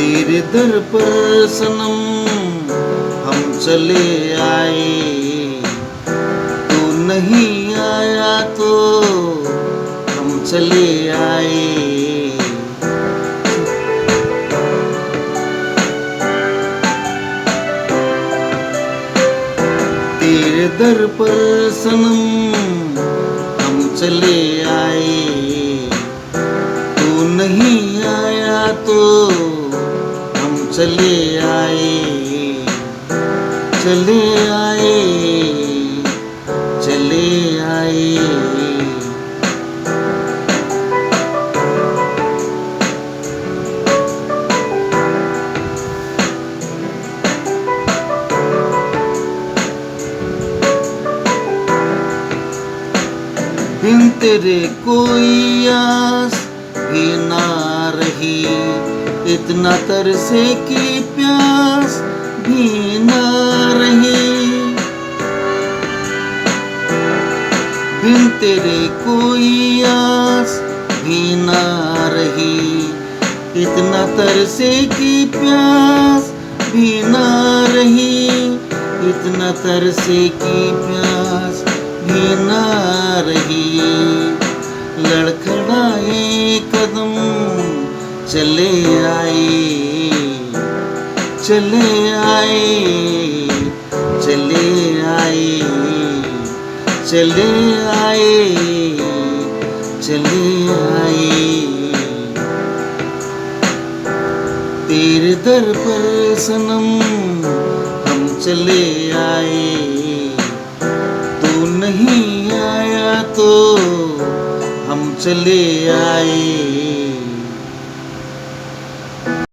तेरे दर पर सनम हम चले आए, तू नहीं आया तो हम चले आए। तेरे दर पर सनम हम चले आए, तू नहीं आया तो हम चले आए, चले आए, चले आए। बिन तेरे कोई आस भी ना रही, इतना तरसे की प्यास भी ना रही। बिन तेरे कोई आस भी ना रही, इतना तरसे की प्यास भी ना रही, इतना तरसे की प्यास भी ना रही। लड़खड़ाए कदम चले आए, चले आए, चले आए, चले आए, चले आए। तेरे दर पर सनम हम चले आए, नहीं आया तो हम चले आए।